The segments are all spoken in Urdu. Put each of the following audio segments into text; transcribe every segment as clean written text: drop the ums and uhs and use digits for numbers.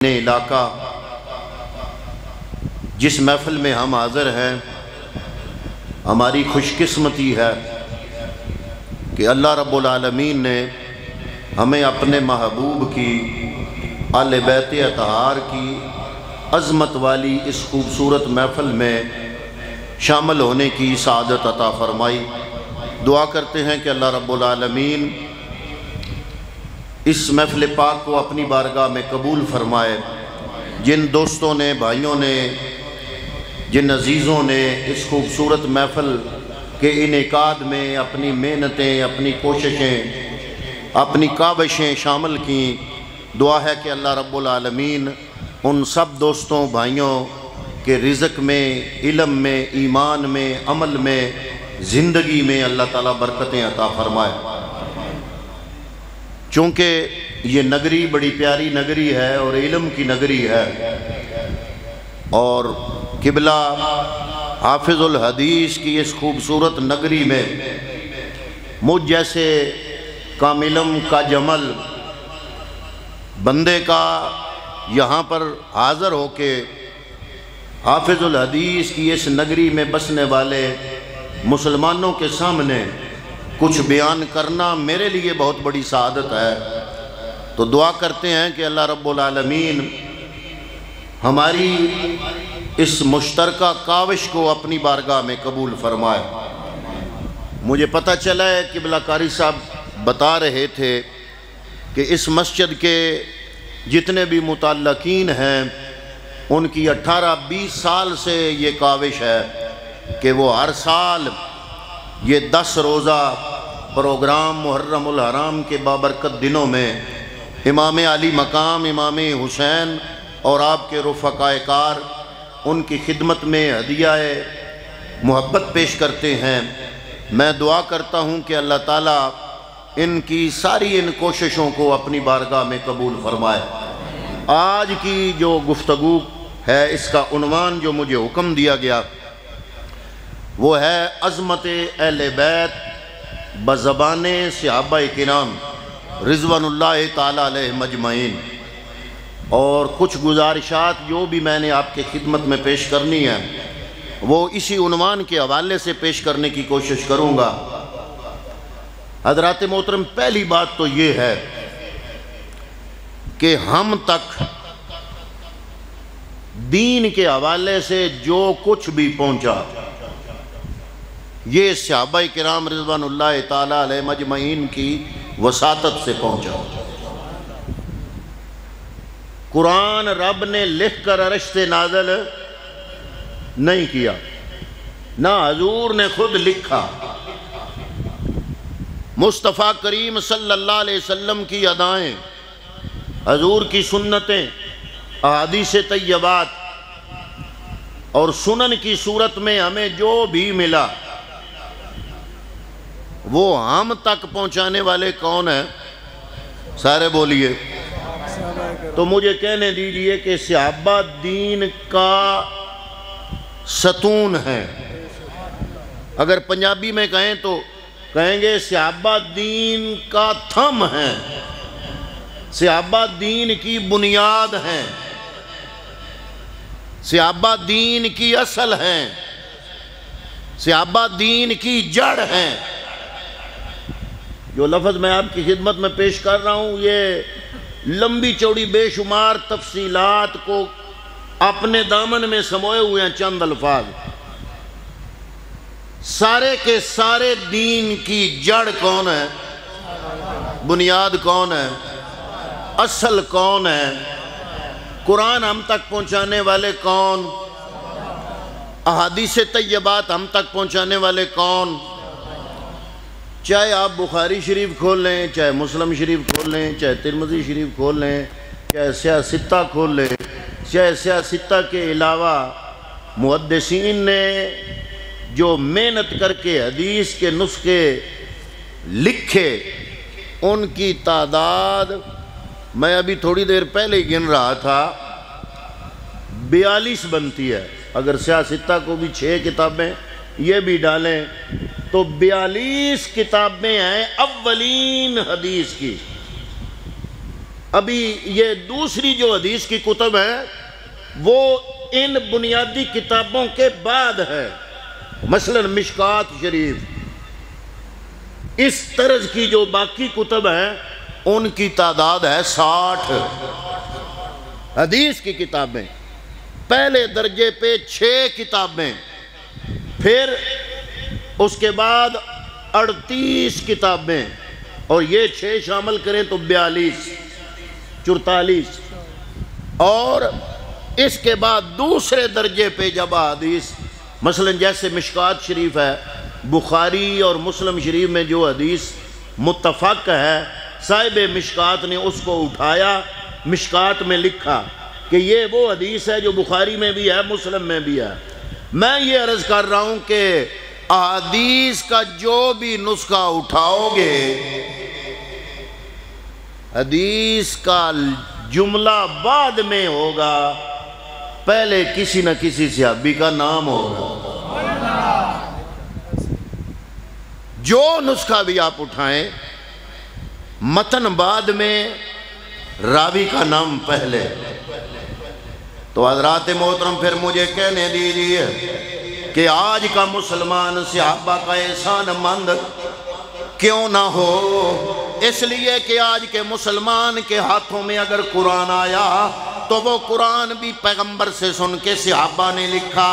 علاقہ جس محفل میں ہم حاضر ہیں، ہماری خوش قسمتی ہے کہ اللہ رب العالمین نے ہمیں اپنے محبوب کی اہل بیت اطہار کی عظمت والی اس خوبصورت محفل میں شامل ہونے کی سعادت عطا فرمائی۔ دعا کرتے ہیں کہ اللہ رب العالمین اس محفل پاک کو اپنی بارگاہ میں قبول فرمائے۔ جن دوستوں نے، بھائیوں نے، جن عزیزوں نے اس خوبصورت محفل کے انعقاد میں اپنی محنتیں، اپنی کوششیں، اپنی کاوشیں شامل کیں، دعا ہے کہ اللہ رب العالمین ان سب دوستوں، بھائیوں کے رزق میں، علم میں، ایمان میں، عمل میں، زندگی میں اللہ تعالیٰ برکتیں عطا فرمائے۔ چونکہ یہ نگری بڑی پیاری نگری ہے اور علم کی نگری ہے، اور قبلہ حافظ الحدیث کی اس خوبصورت نگری میں مجھ جیسے کاملم کا جمل بندے کا یہاں پر حاضر ہو کے حافظ الحدیث کی اس نگری میں بسنے والے مسلمانوں کے سامنے کچھ بیان کرنا میرے لیے بہت بڑی سعادت ہے۔ تو دعا کرتے ہیں کہ اللہ رب العالمین ہماری اس مشترکہ کاوش کو اپنی بارگاہ میں قبول فرمائے۔ مجھے پتہ چلا ہے کہ قبلہ قاری صاحب بتا رہے تھے کہ اس مسجد کے جتنے بھی متعلقین ہیں ان کی 18-20 سال سے یہ کاوش ہے کہ وہ ہر سال یہ 10 روزہ پروگرام محرم الحرام کے بابرکت دنوں میں امام علی مقام امام حسین اور آپ کے رفقائے کار ان کی خدمت میں ہدیہ محبت پیش کرتے ہیں۔ میں دعا کرتا ہوں کہ اللہ تعالیٰ ان کی ساری ان کوششوں کو اپنی بارگاہ میں قبول فرمائے۔ آج کی جو گفتگو ہے، اس کا عنوان جو مجھے حکم دیا گیا وہ ہے عظمت اہل بیت بزبان صحابہ کرام رضوان اللہ تعالیٰ علیہ مجمعین، اور کچھ گزارشات جو بھی میں نے آپ کی خدمت میں پیش کرنی ہے وہ اسی عنوان کے حوالے سے پیش کرنے کی کوشش کروں گا۔ حضرات محترم، پہلی بات تو یہ ہے کہ ہم تک دین کے حوالے سے جو کچھ بھی پہنچا یہ صحابہ کرام رضوان اللہ تعالیٰ علیہ مجمعین کی وساطت سے پہنچا۔ قرآن رب نے لکھ کر عرش سے نازل نہیں کیا، نہ حضور نے خود لکھا۔ مصطفیٰ کریم صلی اللہ علیہ وسلم کی ادائیں، حضور کی سنتیں، احادیث طیبات اور سنن کی صورت میں ہمیں جو بھی ملا وہ ہم تک پہنچانے والے کون ہیں؟ سارے بولیے۔ تو مجھے کہنے دیجئے کہ صحابہ دین کا ستون ہیں۔ اگر پنجابی میں کہیں تو کہیں گے صحابہ دین کا تھم ہیں، صحابہ دین کی بنیاد ہیں، صحابہ دین کی اصل ہیں، صحابہ دین کی جڑ ہیں۔ جو لفظ میں آپ کی خدمت میں پیش کر رہا ہوں یہ لمبی چوڑی بے شمار تفصیلات کو اپنے دامن میں سموئے ہوئے ہیں، چند الفاظ۔ سارے کے سارے دین کی جڑ کون ہے؟ بنیاد کون ہے؟ اصل کون ہے؟ قرآن ہم تک پہنچانے والے کون؟ احادیث طیبات ہم تک پہنچانے والے کون؟ چاہے آپ بخاری شریف کھول لیں، چاہے مسلم شریف کھول لیں، چاہے ترمذی شریف کھول لیں، چاہے سیاہ ستہ کھول لیں، چاہے سیاہ ستہ کے علاوہ محدثین نے جو محنت کر کے حدیث کے نسخے لکھے ان کی تعداد میں ابھی تھوڑی دیر پہلے ہی گن رہا تھا 42 بنتی ہے۔ اگر سیاہ ستہ کو بھی 6 کتابیں یہ بھی ڈالیں تو 42 کتابیں ہیں اولین حدیث کی۔ ابھی یہ دوسری جو حدیث کی کتب ہے وہ ان بنیادی کتابوں کے بعد ہے، مثلا مشکات شریف، اس طرز کی جو باقی کتب ہیں ان کی تعداد ہے 60 حدیث کی کتابیں، پہلے درجے پہ 6 کتابیں، پھر اس کے بعد 38 کتابیں، اور یہ 6 شامل کریں تو 42 44، اور اس کے بعد دوسرے درجے پہ جب حدیث مثلا جیسے مشکات شریف ہے، بخاری اور مسلم شریف میں جو حدیث متفق ہے، صاحب مشکات نے اس کو اٹھایا، مشکات میں لکھا کہ یہ وہ حدیث ہے جو بخاری میں بھی ہے، مسلم میں بھی ہے۔ میں یہ عرض کر رہا ہوں کہ احادیث کا جو بھی نسخہ اٹھاؤ گے، حدیث کا جملہ بعد میں ہوگا، پہلے کسی نہ کسی صحابی کا نام ہوگا۔ جو نسخہ بھی آپ اٹھائیں، متن بعد میں، راوی کا نام پہلے۔ تو حضرات محترم پھر مجھے کہنے دیجیے کہ آج کا مسلمان صحابہ کا احسان مند کیوں نہ ہو؟ اس لیے کہ آج کے مسلمان کے ہاتھوں میں اگر قرآن آیا تو وہ قرآن بھی پیغمبر سے سن کے صحابہ نے لکھا،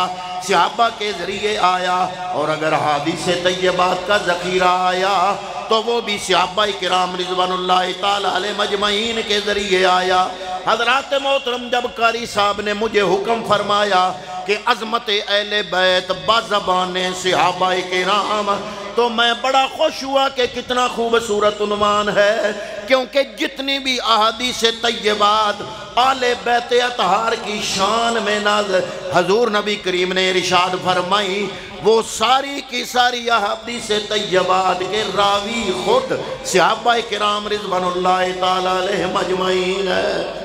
صحابہ کے ذریعے آیا، اور اگر حدیث طیبات کا ذخیرہ آیا تو وہ بھی صحابہ کرام رضوان اللہ تعالی علیہ مجمعین کے ذریعے آیا۔ حضرات محترم جب قاری صاحب نے مجھے حکم فرمایا کہ عظمت اہل بیت بازبان صحابہ کرام، تو میں بڑا خوش ہوا کہ کتنا خوبصورت عنوان ہے، کیونکہ جتنی بھی احادیث طیبات آل بیت اطہار کی شان میں نازل حضور نبی کریم نے ارشاد فرمائی، وہ ساری کی ساری احادیث طیبات کے راوی خود صحابہ کرام رضوان اللہ تعالی علیہ مجمعین ہے۔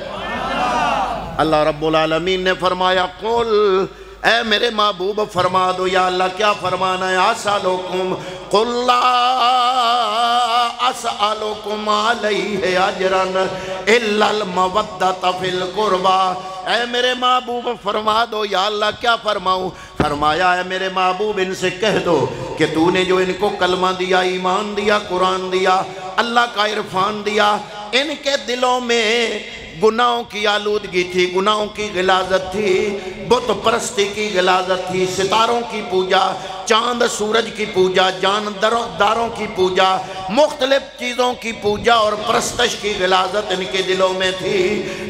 اللہ رب العالمین نے فرمایا قل، اے میرے محبوب فرما دو، یا اللہ کیا فرمانا ہے؟ اسألکم قل لا اسألکم علیہ اجرا الا المودۃ فی القربى۔ اے میرے محبوب فرما دو، یا اللہ کیا فرماؤں؟ فرمایا اے میرے محبوب ان سے کہہ دو کہ تو نے جو ان کو کلمہ دیا، ایمان دیا، قرآن دیا، اللہ کا عرفان دیا، ان کے دلوں میں گناہوں کی آلودگی تھی، گناہوں کی غلاظت تھی، بت پرستی کی غلاظت تھی، ستاروں کی پوجا، چاند سورج کی پوجا، جانداروں کی پوجا، مختلف چیزوں کی پوجا اور پرستش کی غلاظت ان کے دلوں میں تھی۔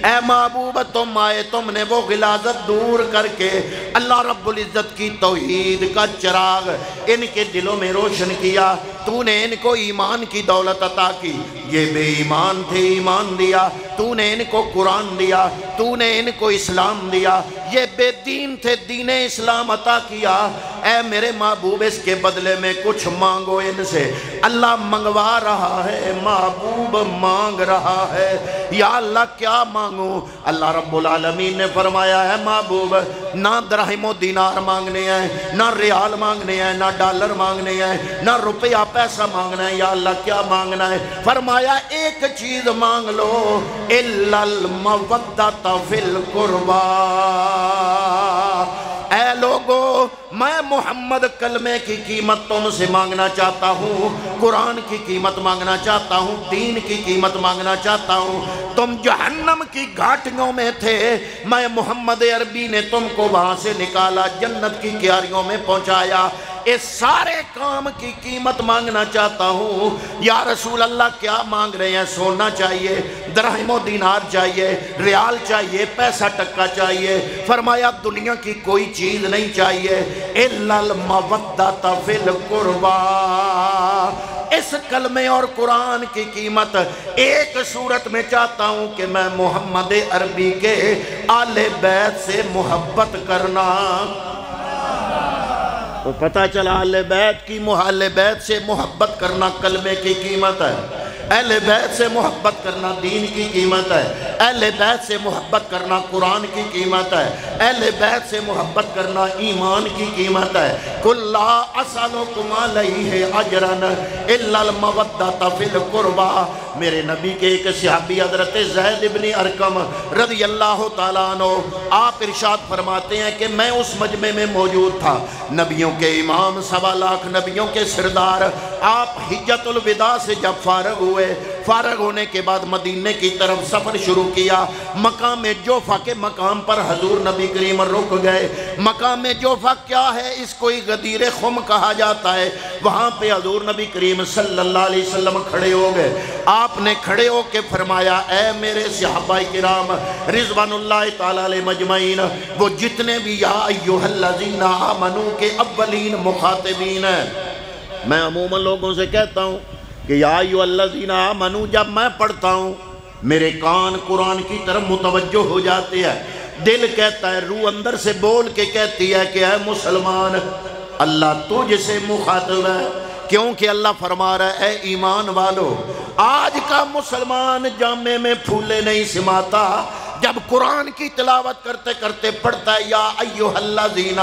اے محبوب تم آئے، تم نے وہ غلاظت دور کر کے اللہ رب العزت کی توحید کا چراغ ان کے دلوں میں روشن کیا، تو نے ان کو ایمان کی دولت عطا کی، یہ بے ایمان تھے ایمان دیا، تو نے ان کو قرآن دیا، تو نے ان کو اسلام دیا، یہ بے دین تھے دین اسلام عطا کیا۔ اے میرے محبوب اس کے بدلے میں کچھ مانگو ان سے۔ اللہ منگوا رہا ہے، محبوب مانگ رہا ہے، یا اللہ کیا مانگوں؟ اللہ رب العالمین نے فرمایا ہے محبوب نہ درہم و دینار مانگنے ہیں، نہ ریال مانگنے ہیں، نہ ڈالر مانگنے ہیں، نہ روپیہ پیسہ مانگنا ہے، یا اللہ کیا مانگنا ہے؟ فرمایا ایک چیز مانگ لو، الا المودۃ فی القربى۔ اے لوگو میں محمد کلمے کی قیمت تم سے مانگنا چاہتا ہوں، قرآن کی قیمت مانگنا چاہتا ہوں، دین کی قیمت مانگنا چاہتا ہوں۔ تم جہنم کی گھاٹیوں میں تھے، میں محمد عربی نے تم کو وہاں سے نکالا، جنت کی کیاریوں میں پہنچایا۔ اس سارے کام کی قیمت مانگنا چاہتا ہوں۔ یا رسول اللہ کیا مانگ رہے ہیں؟ سونا چاہیے، درہم و دینار چاہیے، ریال چاہیے، پیسہ ٹکا چاہیے۔ فرمایا دنیا کی کوئی چیز نہیں چاہیے، الا المودۃ فی القربى۔ اس کلمے اور قرآن کی قیمت ایک صورت میں چاہتا ہوں کہ میں محمد عربی کے آل بیت سے محبت کرنا۔ تو پتہ چلا اہل بیت کی، اہل بیت سے محبت کرنا کلمے کی قیمت ہے۔ اہل بیت سے محبت کرنا دین کی قیمت ہے، اہل بیت سے محبت کرنا قرآن کی قیمت ہے، اہل بیت سے محبت کرنا ایمان کی قیمت ہے۔ قُلْ لَا أَسْأَلُكُمْ عَلَيْهِ أَجْرًا إِلَّا الْمَوَدَّةَ فِي الْقُرْبَى۔ میرے نبی کے ایک صحابی حضرت زید بن ارقم رضی اللہ تعالیٰ عنہ آپ ارشاد فرماتے ہیں کہ میں اس مجمع میں موجود تھا، نبیوں کے امام، 1.25 لاکھ نبیوں کے سردار، آپ حجت الوداع سے جب فارغ ہوئے، فارغ ہونے کے بعد مدینے کی طرف سفر شروع کیا، مقام جوفہ کے مقام پر حضور نبی کریم رک گئے۔ مقام جوفہ کیا ہے؟ اس کو غدیر خم کہا جاتا ہے۔ وہاں پہ حضور نبی کریم صلی اللہ علیہ وسلم کھڑے ہو گئے۔ آپ نے کھڑے ہو کے فرمایا، اے میرے صحابہ کرام رضوان اللہ تعالیٰ علیہ مجمعین، وہ جتنے بھی یا ایھا الذین آمنو کے اولین مخاطبین ہیں، میں عموماً لوگوں سے کہتا ہوں کہ یا ایھا الذین آمنو جب میں پڑھتا ہوں میرے کان قرآن کی طرف متوجہ ہو جاتے ہیں، دل کہتا ہے، روح اندر سے بول کے کہتی ہے کہ اے مسلمان، اللہ تجھ سے مخاطب ہے، کیونکہ اللہ فرما رہا ہے، اے ایمان والو، آج کا مسلمان جامع میں پھولے نہیں سماتا، جب قرآن کی تلاوت کرتے کرتے پڑھتا ہے یا ایھا الذین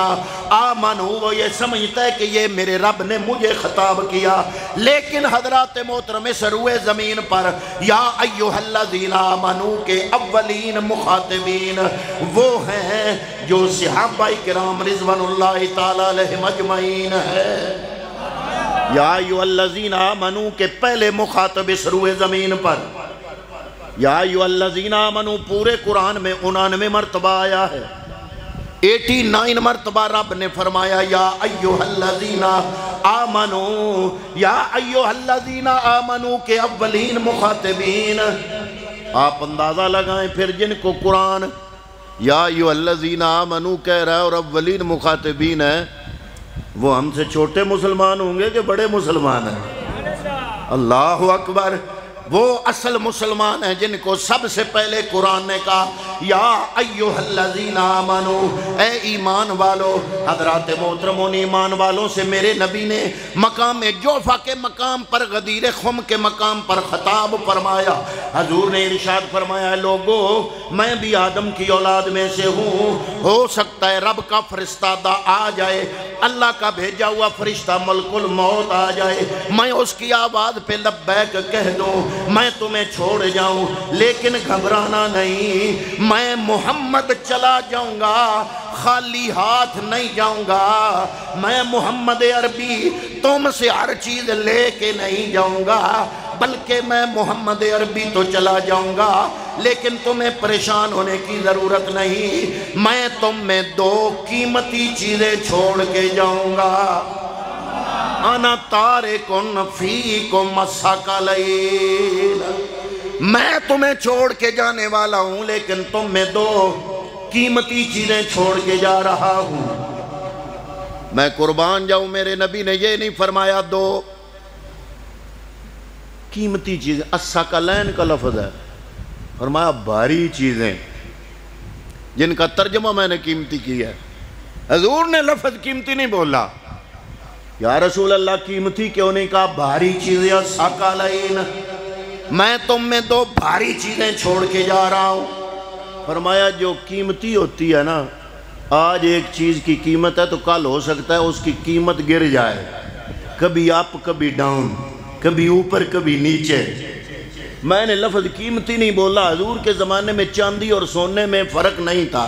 آمنو، وہ یہ سمجھتا ہے کہ یہ میرے رب نے مجھے خطاب کیا۔ لیکن حضرات محترم اس روئے زمین پر یا ایھا الذین آمنو کے اولین مخاطبین وہ ہیں جو صحابہ کرام رضوان اللہ تعالیٰ علیہ مجمعین ہے۔ یا ایھا الذین آمنو کے پہلے مخاطب اس روئے زمین پر یا ایھا الذین آمنو پورے قرآن میں 99 مرتبہ آیا ہے، 89 مرتبہ رب نے فرمایا یا ایھا الذین آمنو، یا ایھا الذین آمنو کے اولین مخاطبین۔ آپ اندازہ لگائیں پھر جن کو قرآن یا ایھا الذین آمنو کہہ رہا ہے اور اولین مخاطبین ہیں، وہ ہم سے چھوٹے مسلمان ہوں گے کہ بڑے مسلمان ہیں؟ اللہ اکبر! وہ اصل مسلمان ہیں جن کو سب سے پہلے قرآن نے کہا یا ایھا الذین آمنو، اے ایمان والو۔ حضرات محترمون، ایمان والوں سے میرے نبی نے مقام جوفہ کے مقام پر، غدیر خم کے مقام پر خطاب فرمایا۔ حضور نے ارشاد فرمایا، اے لوگو، میں بھی آدم کی اولاد میں سے ہوں، ہو سکتا ہے رب کا فرشتہ آ جائے، اللہ کا بھیجا ہوا فرشتہ ملک الموت آ جائے، میں اس کی آواز پہ لبیک کہہ دوں، میں تمہیں چھوڑ جاؤں، لیکن گھبرانا نہیں، میں محمد چلا جاؤں گا، خالی ہاتھ نہیں جاؤں گا، میں محمد عربی تم سے ہر چیز لے کے نہیں جاؤں گا، بلکہ میں محمد عربی تو چلا جاؤں گا، لیکن تمہیں پریشان ہونے کی ضرورت نہیں، میں تم میں 2 قیمتی چیزیں چھوڑ کے جاؤں گا۔ انا تارکن فیکم الثقلین، میں تمہیں چھوڑ کے جانے والا ہوں، لیکن تم میں 2 قیمتی چیزیں چھوڑ کے جا رہا ہوں۔ میں قربان جاؤں، میرے نبی نے یہ نہیں فرمایا 2 قیمتی چیزیں، الثقلین کا لفظ ہے، فرمایا بھاری چیزیں، جن کا ترجمہ میں نے قیمتی کیا ہے۔ حضور نے لفظ قیمتی نہیں بولا، یا رسول اللہ قیمتی کیوں نہیں کہا؟ بھاری چیزیں، الثقلین، میں تم میں 2 بھاری چیزیں چھوڑ کے جا رہا ہوں۔ فرمایا جو قیمتی ہوتی ہے نا، آج ایک چیز کی قیمت ہے تو کل ہو سکتا ہے اس کی قیمت گر جائے، کبھی اپ کبھی ڈاؤن، کبھی اوپر کبھی نیچے۔ میں نے لفظ قیمتی نہیں بولا، حضور کے زمانے میں چاندی اور سونے میں فرق نہیں تھا،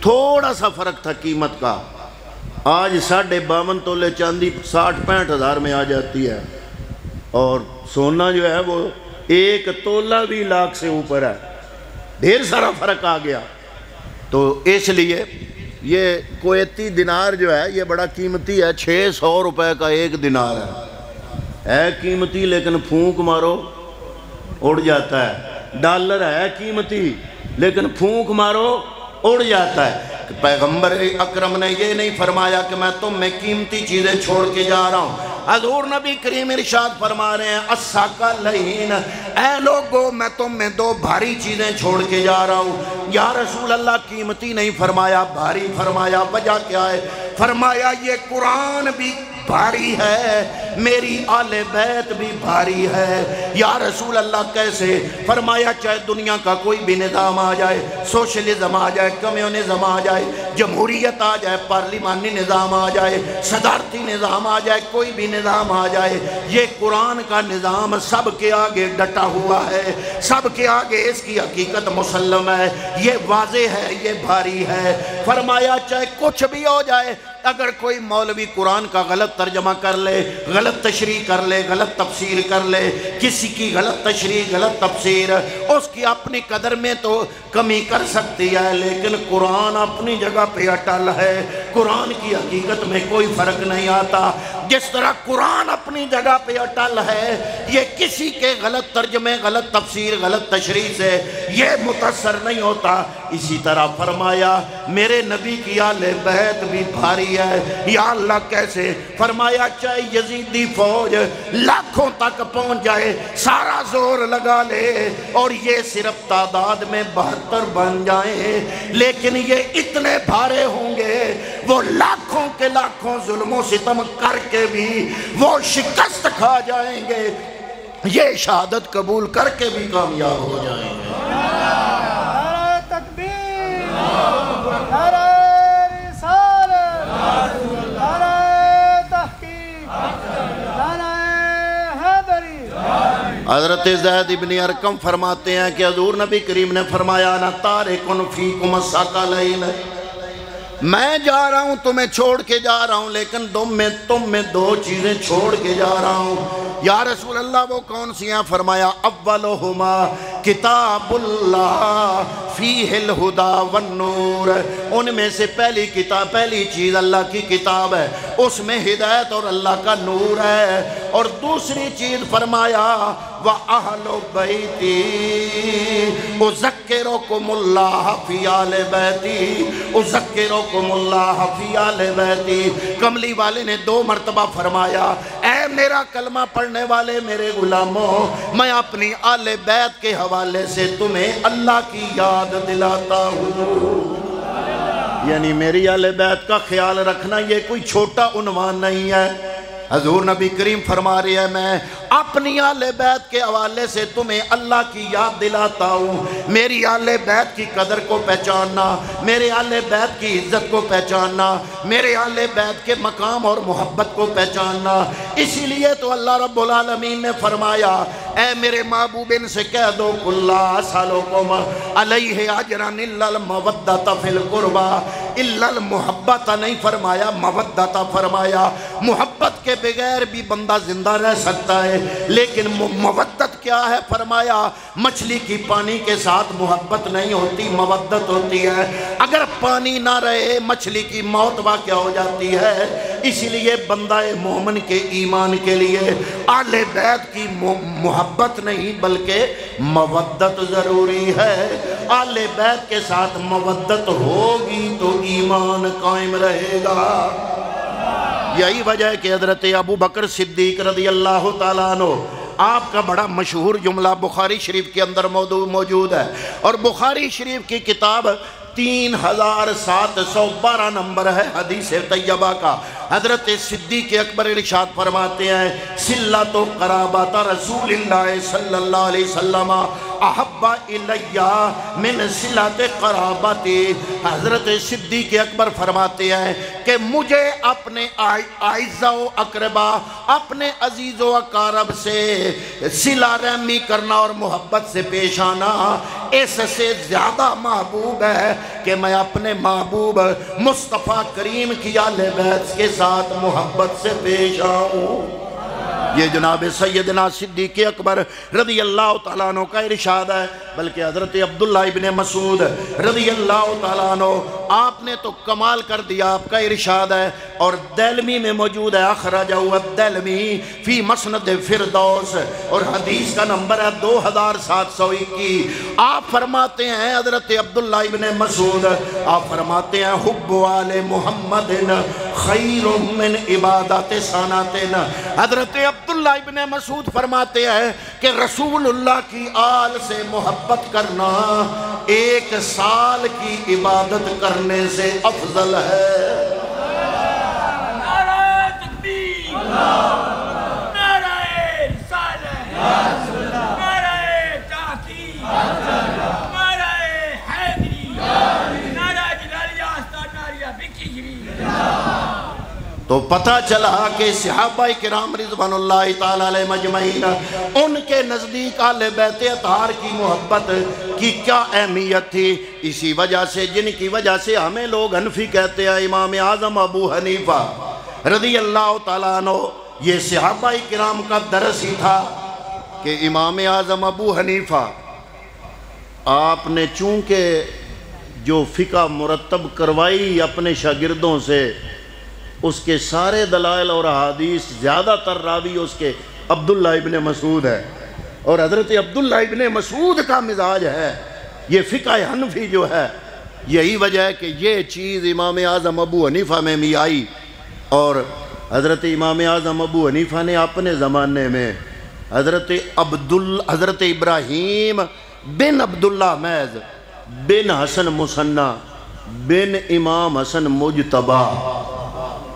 تھوڑا سا فرق تھا قیمت کا۔ آج 52.5 تولے چاندی 60-65 ہزار میں آ جاتی ہے، اور سونا جو ہے وہ 1 تولہ بھی لاکھ سے اوپر ہے، ڈھیر سارا فرق آ گیا۔ تو اس لیے یہ کویتی دینار جو ہے یہ بڑا قیمتی ہے، 600 روپے کا 1 دینار ہے قیمتی، لیکن پھونک مارو اڑ جاتا ہے۔ ڈالر ہے قیمتی، لیکن پھونک مارو اڑ جاتا ہے۔ پیغمبر اکرم نے یہ نہیں فرمایا کہ میں تم میں قیمتی چیزیں چھوڑ کے جا رہا ہوں۔ حضور نبی کریم ارشاد فرما رہے ہیں، الثقلین، اے لوگو میں تم میں 2 بھاری چیزیں چھوڑ کے جا رہا ہوں۔ یا رسول اللہ قیمتی نہیں فرمایا، بھاری فرمایا، وجہ کیا ہے؟ فرمایا یہ قرآن بھی بھاری ہے، میری آل بیت بھی بھاری ہے۔ یا رسول اللہ کیسے؟ فرمایا چاہے دنیا کا کوئی بھی نظام آ جائے، سوشلزم آ جائے، کمیونزم آ جائے، جمہوریت آ جائے، پارلیمانی نظام آ جائے، صدارتی نظام آ جائے، کوئی بھی نظام آ جائے، یہ قرآن کا نظام سب کے آگے ڈٹا ہوا ہے، سب کے آگے اس کی حقیقت مسلم ہے، یہ واضح ہے، یہ بھاری ہے۔ فرمایا چاہے کچھ بھی ہو جائے، اگر کوئی مولوی قرآن کا غلط ترجمہ کر لے، غلط تشریح کر لے، غلط تفسیر کر لے، کسی کی غلط تشریح، غلط تفسیر، اس کی اپنی قدر میں تو کمی کر سکتی ہے، لیکن قرآن اپنی جگہ پہ اٹل ہے، قرآن کی حقیقت میں کوئی فرق نہیں آتا۔ جس طرح قرآن اپنی جگہ پہ اٹل ہے، یہ کسی کے غلط ترجمے، غلط تفسیر، غلط تشریح سے یہ متاثر نہیں ہوتا۔ اسی طرح فرمایا میرے نبی کی آل بیت بھی بھاری ہے۔ یا اللہ کیسے؟ فرمایا چاہے یزیدی فوج لاکھوں تک پہنچ جائے، سارا زور لگا لے اور یہ صرف تعداد میں 72 بن جائیں، لیکن یہ اتنے بھارے ہوں گے، وہ لاکھوں کے لاکھوں ظلم و ستم کر کے بھی وہ شکست کھا جائیں گے، یہ شہادت قبول کر کے بھی کامیاب ہو جائیں گے۔ نعرہ تکبیر، نعرہ رسالت، نعرہ تحقیق، نعرہ حیدری۔ حضرت زید ابن ارقم فرماتے ہیں کہ حضور نبی کریم نے فرمایا انا تارکن فیکم الثقلین، میں جا رہا ہوں تمہیں چھوڑ کے جا رہا ہوں، لیکن تم میں دو چیزیں چھوڑ کے جا رہا ہوں۔ یا رسول اللہ وہ کون سی ہیں؟ فرمایا اولہما کتاب اللہ فیہ الہدی والنور، ان میں سے پہلی چیز اللہ کی کتاب ہے، اس میں ہدایت اور اللہ کا نور ہے، اور دوسری چیز فرمایا وَأَهْلُ بَيْتِي أُذَكِّرُكُمُ اللَّهَ فِي آلِ بَيْتِي أُذَكِّرُكُمُ اللَّهَ فِي آلِ بَيْتِي۔ کملی والے نے 2 مرتبہ فرمایا اے میرا کلمہ پڑھنے والے میرے غلاموں، میں اپنی آل بیت کے حوالے سے تمہیں اللہ کی یاد دلاتا ہوں۔ یعنی میری آل بیت کا خیال رکھنا یہ کوئی چھوٹا عنوان نہیں ہے۔ حضور نبی کریم فرما رہے ہیں میں اپنی آل بیت کے حوالے سے تمہیں اللہ کی یاد دلاتا ہوں، میری آل بیت کی قدر کو پہچاننا، میرے آل بیت کی عزت کو پہچاننا، میرے آل بیت کے مقام اور محبت کو پہچاننا۔ اسی لیے تو اللہ رب العالمین نے فرمایا اے میرے محبوب ان سے کہہ دو کُلَّا أَسْأَلُكُمْ عَلَيْهِ أَجْرًا إِلَّا الْمَوَدَّةَ فِي الْقُرْبَى، إِلَّا الْمُحَبَّةَ نہیں فرمایا، مودّۃ فرمایا۔ محبت کے بغیر بھی بندہ زندہ رہ سکتا ہے، لیکن مودت کیا ہے؟ فرمایا مچھلی کی پانی کے ساتھ محبت نہیں ہوتی، مودت ہوتی ہے۔ اگر پانی نہ رہے مچھلی کی موت واقع ہو جاتی ہے۔ اسی لیے بندہ مومن کے ایمان کے لیے آل بیت کی محبت نہیں بلکہ مودت ضروری ہے۔ آل بیت کے ساتھ مودت ہوگی تو ایمان قائم رہے گا۔ یہی وجہ ہے کہ حضرت ابو بکر صدیق رضی اللہ تعالیٰ عنہ، آپ کا بڑا مشہور جملہ بخاری شریف کے اندر موجود ہے، اور بخاری شریف کی کتاب 3712 نمبر ہے حدیث طیبہ کا۔ حضرت صدیق اکبر ارشاد فرماتے ہیں صلۃ و قرابت رسول اللہ صلی اللہ علیہ وسلم احب الیہ من صلۃ قرابتی۔ حضرت صدیق اکبر فرماتے ہیں کہ مجھے اپنے اعزاء و اقربا، اپنے عزیز و اقارب سے صلہ رحمی کرنا اور محبت سے پیش آنا اس سے زیادہ محبوب ہے کہ میں اپنے محبوب مصطفیٰ کریم کی آل بیت کے ساتھ محبت سے پیش آؤں۔ یہ جناب سیدنا صدیق اکبر رضی اللہ تعالیٰ عنہ کا ارشاد ہے۔ بلکہ حضرت عبداللہ ابن مسعود رضی اللہ تعالیٰ عنہ، آپ نے تو کمال کر دیا، آپ کا ارشاد ہے، اور دیلمی میں موجود ہے، اخرجہ الدیلمی فی مسند فردوس، اور حدیث کا نمبر ہے 2721۔ آپ فرماتے ہیں حضرت عبداللہ ابن مسعود، آپ فرماتے ہیں حب آل محمد خیر من عبادت سنتین۔ حضرت عبداللہ ابن مسعود فرماتے ہیں کہ رسول اللہ کی آل سے محبت کرنا 1 سال کی عبادت کرنے سے افضل ہے۔ نعرہ تکبیر، تو پتہ چلا کہ صحابہ کرام رضوان اللہ تعالی علیہ مجمعین ان کے نزدیک اہل بیت اطہار کی محبت کی کیا اہمیت تھی. اسی وجہ سے جن کی وجہ سے ہمیں لوگ حنفی کہتے ہیں. امام اعظم ابو حنیفہ رضی اللہ تعالیٰ عنہ یہ صحابہ کرام کا درس ہی تھا کہ امام اعظم ابو حنیفہ آپ نے چونکہ جو فقہ مرتب کروائی اپنے شاگردوں سے اس کے سارے دلائل اور احادیث زیادہ تر راوی اس کے عبداللہ ابن مسعود ہے اور حضرت عبداللہ ابن مسعود کا مزاج ہے یہ فقہ حنفی جو ہے. یہی وجہ ہے کہ یہ چیز امام اعظم ابو حنیفہ میں بھی آئی اور حضرت امام اعظم ابو حنیفہ نے اپنے زمانے میں حضرت ابراہیم بن عبداللہ محض بن حسن مصنع بن امام حسن مجتبہ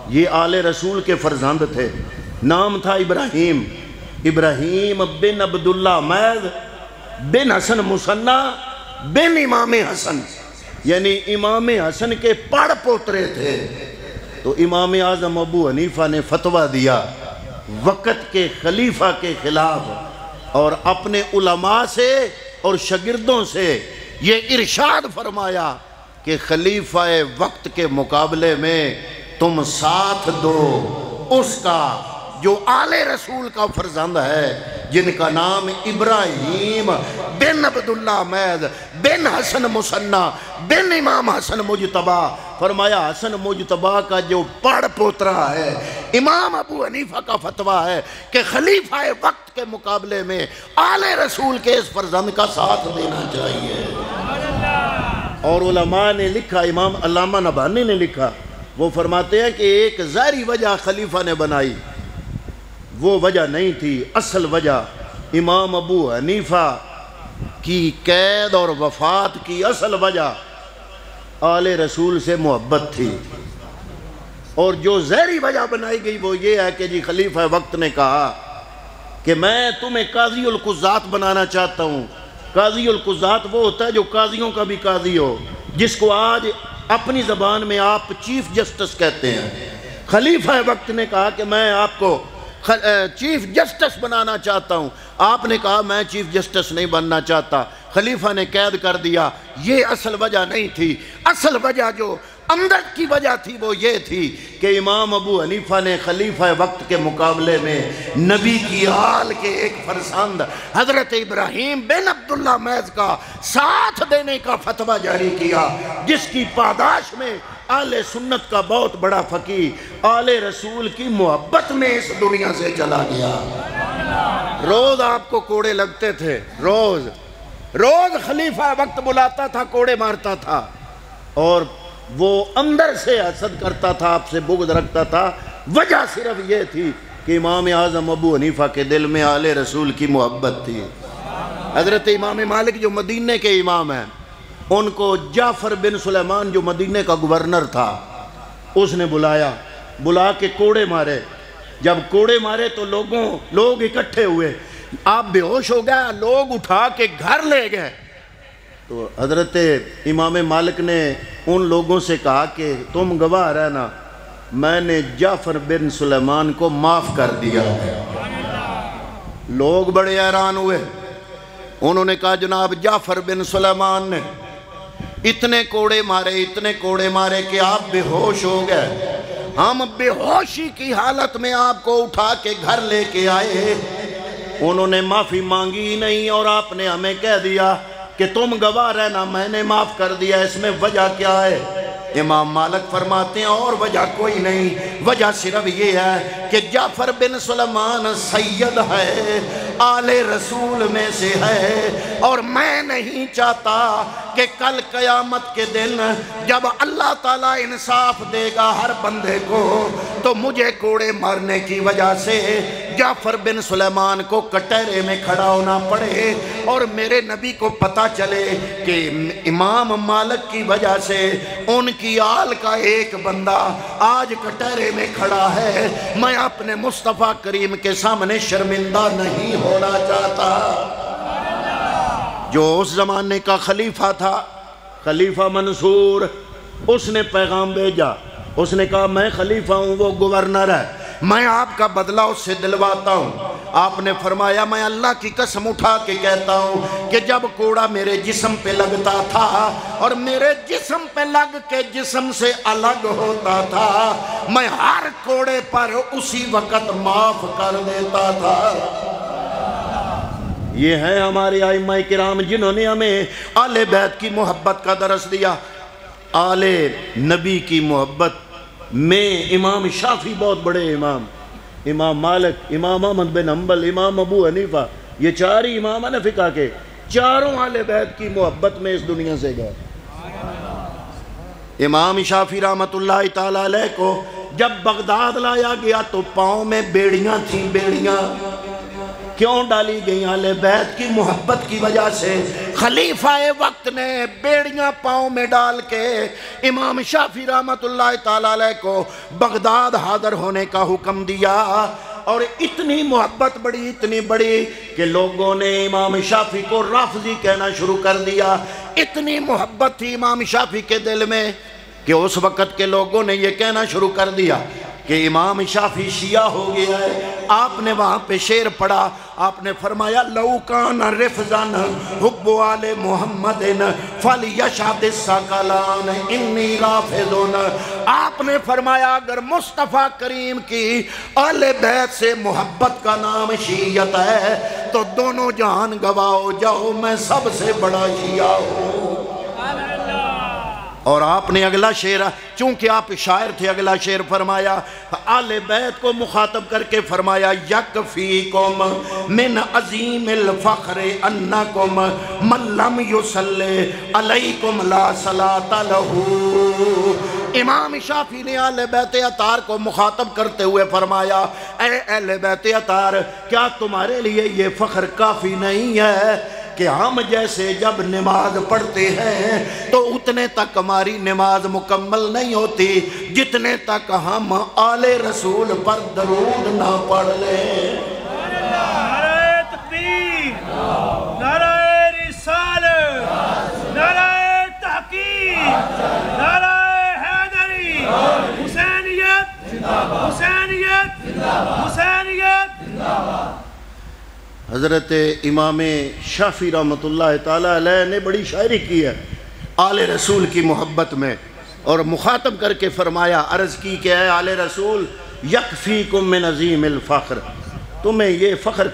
یہ آل رسول کے فرزند تھے. نام تھا ابراہیم بن عبداللہ محض بن حسن مصنع بن امام حسن یعنی امام حسن کے پڑ پوترے تھے. تو امام اعظم ابو حنیفہ نے فتویٰ دیا وقت کے خلیفہ کے خلاف اور اپنے علماء سے اور شاگردوں سے یہ ارشاد فرمایا کہ خلیفہ وقت کے مقابلے میں تم ساتھ دو اس کا جو آل رسول کا فرزند ہے جن کا نام ابراہیم بن عبداللہ محض بن حسن مصنع بن امام حسن مجتبہ. فرمایا حسن مجتبہ کا جو پڑ پوترا ہے امام ابو حنیفہ کا فتویٰ ہے کہ خلیفہ وقت کے مقابلے میں آل رسول کے اس فرزند کا ساتھ دینا چاہیے. اور علماء نے لکھا امام علامہ نبہانی نے لکھا وہ فرماتے ہیں کہ ایک ظاہری وجہ خلیفہ نے بنائی وہ وجہ نہیں تھی. اصل وجہ امام ابو حنیفہ کی قید اور وفات کی اصل وجہ آل رسول سے محبت تھی. اور جو ظاہری وجہ بنائی گئی وہ یہ ہے کہ جی خلیفہ وقت نے کہا کہ میں تمہیں قاضی القضات بنانا چاہتا ہوں. قاضی القضات وہ ہوتا ہے جو قاضیوں کا بھی قاضی ہو جس کو آج اپنی زبان میں آپ چیف جسٹس کہتے ہیں. خلیفہ وقت نے کہا کہ میں آپ کو چیف جسٹس بنانا چاہتا ہوں. آپ نے کہا میں چیف جسٹس نہیں بننا چاہتا. خلیفہ نے قید کر دیا. یہ اصل وجہ نہیں تھی. اصل وجہ جو اندر کی وجہ تھی وہ یہ تھی کہ امام ابو حنیفہ نے خلیفہ وقت کے مقابلے میں نبی کی آل کے ایک فرزند حضرت ابراہیم بن عبداللہ محض کا ساتھ دینے کا فتویٰ جاری کیا جس کی پاداش میں آل سنت کا بہت بڑا فقیہ آل رسول کی محبت میں اس دنیا سے چلا گیا. روز آپ کو کوڑے لگتے تھے. روز خلیفہ وقت بلاتا تھا کوڑے مارتا تھا اور وہ اندر سے حسد کرتا تھا آپ سے بغض رکھتا تھا. وجہ صرف یہ تھی کہ امام اعظم ابو حنیفہ کے دل میں آل رسول کی محبت تھی. حضرت امام مالک جو مدینے کے امام ہیں ان کو جعفر بن سلیمان جو مدینے کا گورنر تھا اس نے بلا کے کوڑے مارے. جب کوڑے مارے تو لوگ اکٹھے ہوئے. آپ بے ہوش ہو گیا. لوگ اٹھا کے گھر لے گئے. تو حضرت امام مالک نے ان لوگوں سے کہا کہ تم گواہ رہنا میں نے جعفر بن سلیمان کو معاف کر دیا. لوگ بڑے حیران ہوئے. انہوں نے کہا جناب جعفر بن سلیمان نے اتنے کوڑے مارے کہ آپ بے ہوش ہو گئے. ہم بے ہوشی کی حالت میں آپ کو اٹھا کے گھر لے کے آئے. انہوں نے معافی مانگی نہیں اور آپ نے ہمیں کہہ دیا کہ تم گواہ رہنا میں نے معاف کر دیا. اس میں وجہ کیا ہے؟ امام مالک فرماتے ہیں اور وجہ کوئی نہیں. وجہ صرف یہ ہے کہ جعفر بن سلیمان سید ہے آل رسول میں سے ہے اور میں نہیں چاہتا کہ کل قیامت کے دن جب اللہ تعالیٰ انصاف دے گا ہر بندے کو تو مجھے کوڑے مارنے کی وجہ سے جعفر بن سلیمان کو کٹہرے میں کھڑا ہونا پڑے اور میرے نبی کو پتا چلے کہ امام مالک کی وجہ سے ان کی آل کا ایک بندہ آج کٹہرے میں کھڑا ہے، میں اپنے مصطفیٰ کریم کے سامنے شرمندہ نہیں ہونا چاہتا۔ جو اس زمانے کا خلیفہ تھا، خلیفہ منصور، اس نے پیغام بھیجا، اس نے کہا میں خلیفہ ہوں، وہ گورنر ہے، میں آپ کا بدلہ اس سے دلواتا ہوں۔ آپ نے فرمایا میں اللہ کی قسم اٹھا کے کہتا ہوں کہ جب کوڑا میرے جسم پہ لگتا تھا اور میرے جسم پہ لگ کے جسم سے الگ ہوتا تھا، میں ہر کوڑے پر اسی وقت معاف کر دیتا تھا۔ یہ ہے ہمارے ائمہ کرام جنہوں نے ہمیں آل بیت کی محبت کا درس دیا۔ آل نبی کی محبت میں امام شافعی بہت بڑے امام، امام مالک، امام احمد بن حنبل، امام ابو حنیفہ، یہ چار ہی امام ہیں فقہ کے، چاروں آل بیت کی محبت میں اس دنیا سے گئے۔ امام شافعی رحمت اللہ تعالیٰ علیہ کو جب بغداد لایا گیا تو پاؤں میں بیڑیاں تھیں، بیڑیاں کیوں ڈالی گئیں؟ آل بیت کی محبت کی وجہ سے خلیفہ وقت نے بیڑیاں پاؤں میں ڈال کے امام شافعی رحمت اللہ تعالیٰ علیہ کو بغداد حاضر ہونے کا حکم دیا، اور اتنی محبت بڑی، اتنی بڑی کہ لوگوں نے امام شافعی کو رافضی کہنا شروع کر دیا۔ اتنی محبت تھی امام شافعی کے دل میں کہ اس وقت کے لوگوں نے یہ کہنا شروع کر دیا کہ امام شافعی شیعہ ہو گیا ہے۔ آپ نے وہاں پہ شعر پڑھا، آپ نے فرمایا لو کان رفضان حب آل محمد فلیشہد الثقلان انی رافضون۔ آپ نے فرمایا اگر مصطفیٰ کریم کی آل بیت سے محبت کا نام شیعت ہے تو دونوں جہان گواہ ہو جاؤ میں سب سے بڑا شیعہ ہوں۔ اور آپ نے اگلا شعر، چونکہ آپ شاعر تھے، اگلا شعر فرمایا آل بیت کو مخاطب کر کے فرمایا یکفیکم من عظیم الفخر انکم من لم یصلی علیکم لا صلاۃ لہ۔ امام شافعی نے اہل بیت اطہار کو مخاطب کرتے ہوئے فرمایا اے اہل بیت اطہار، کیا تمہارے لیے یہ فخر کافی نہیں ہے کہ ہم جیسے جب نماز پڑھتے ہیں تو اتنے تک ہماری نماز مکمل نہیں ہوتی جتنے تک ہم آل رسول پر درود نہ پڑھ لیں۔ نعرہ تکبیر، نعرہ رسالت، نعرہ تحقیق، نعرہ حیدری، حسینیت، حسینیت، حسینیت۔ حضرت امام شافعی رحمت اللہ تعالیٰ علیہ نے بڑی شاعری کی ہے آل رسول کی محبت میں، اور مخاطب کر کے فرمایا، عرض کی کہ اے آل رسول یکفیکم من عظیم الفخر، تمہیں یہ فخر